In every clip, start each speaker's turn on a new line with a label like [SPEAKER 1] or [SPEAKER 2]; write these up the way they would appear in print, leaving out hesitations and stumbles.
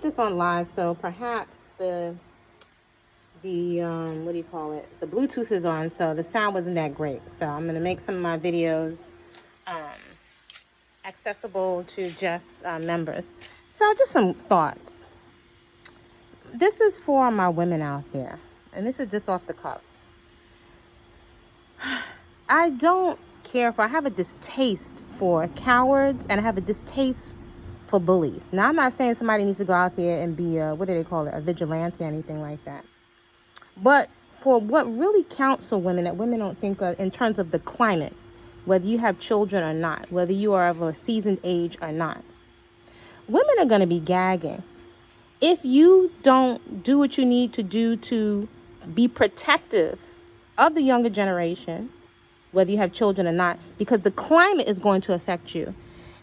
[SPEAKER 1] just on live, so perhaps the what do you call it? The Bluetooth is on, so the sound wasn't that great. So I'm gonna make some of my videos accessible to just members. So just some thoughts. This is for my women out there, and this is just off the cuff. I don't care I have a distaste for cowards, and I have a distaste for bullies. Now, I'm not saying somebody needs to go out there and be what do they call it, a vigilante or anything like that. But for what really counts for women that women don't think of in terms of the climate, whether you have children or not, whether you are of a seasoned age or not, women are going to be gagging. If you don't do what you need to do to be protective of the younger generation, whether you have children or not, because the climate is going to affect you.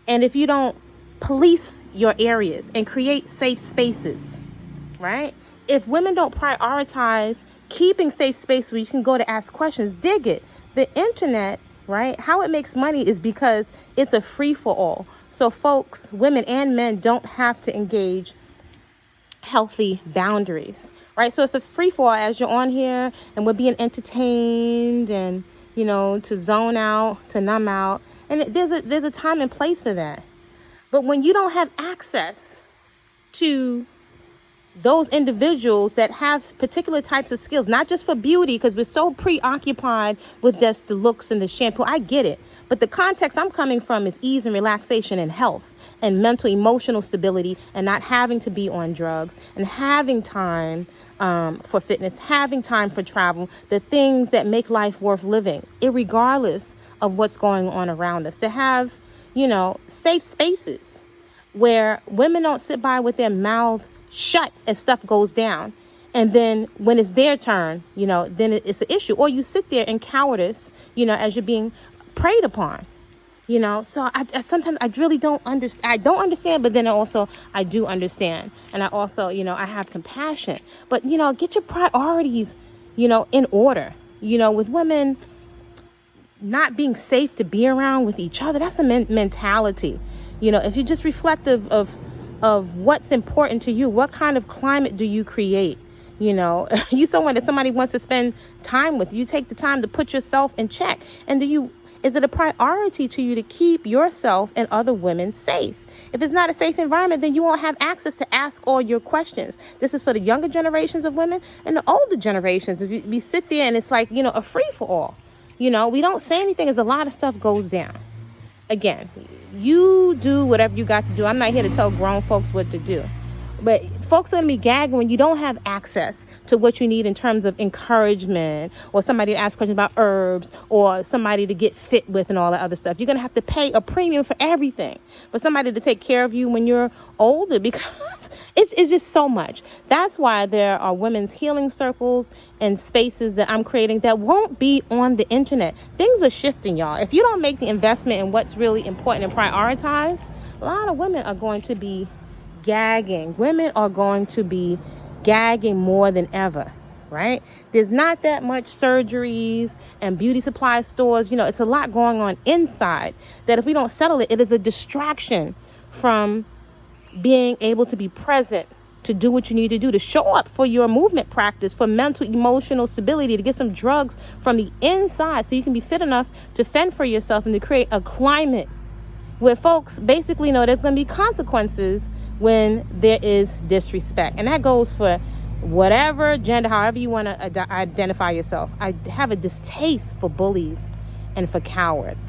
[SPEAKER 1] And if you don't police your areas and create safe spaces, right? If women don't prioritize keeping safe space where you can go to ask questions, dig it. The internet, right? How it makes money is because it's a free-for-all. So folks, women and men, don't have to engage healthy boundaries, right? So it's a free-for-all as you're on here and we're being entertained and, you know, to zone out, to numb out. And there's a time and place for that. But when you don't have access to those individuals that have particular types of skills, not just for beauty, because we're so preoccupied with just the looks and the shampoo. I get it. But the context I'm coming from is ease and relaxation and health and mental, emotional stability and not having to be on drugs and having time for fitness, having time for travel, the things that make life worth living, irregardless of what's going on around us. To have, you know, safe spaces where women don't sit by with their mouths shut as stuff goes down. And then when it's their turn, you know, then it's an issue. Or you sit there in cowardice, you know, as you're being preyed upon, you know. So I sometimes I really don't understand. I don't understand, but then also I do understand. And I also, you know, I have compassion. But, you know, get your priorities, you know, in order. You know, with women not being safe to be around with each other, that's a mentality. You know, if you're just reflective of what's important to you, what kind of climate do you create? You know, you someone that somebody wants to spend time with, you take the time to put yourself in check. And is it a priority to you to keep yourself and other women safe? If it's not a safe environment, then you won't have access to ask all your questions. This is for the younger generations of women and the older generations. We sit there and it's like, you know, a free-for-all. You know, we don't say anything as a lot of stuff goes down. Again, you do whatever you got to do. I'm not here to tell grown folks what to do. But folks are going to be gagging when you don't have access to what you need in terms of encouragement or somebody to ask questions about herbs or somebody to get fit with and all that other stuff. You're going to have to pay a premium for everything. For somebody to take care of you when you're older, because it's just so much. That's why there are women's healing circles and spaces that I'm creating that won't be on the internet. Things are shifting, y'all. If you don't make the investment in what's really important and prioritize, a lot of women are going to be gagging. Women are going to be gagging more than ever, right? There's not that much surgeries and beauty supply stores. You know, it's a lot going on inside that if we don't settle it, it is a distraction from being able to be present, to do what you need to do, to show up for your movement practice, for mental, emotional stability, to get some drugs from the inside so you can be fit enough to fend for yourself and to create a climate where folks basically know there's going to be consequences when there is disrespect. And that goes for whatever gender, however you want to identify yourself. I have a distaste for bullies and for cowards.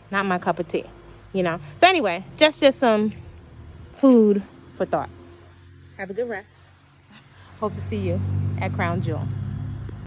[SPEAKER 1] Not my cup of tea, you know. So anyway, just some food for thought. Have a good rest. Hope to see you at Crown Jewel.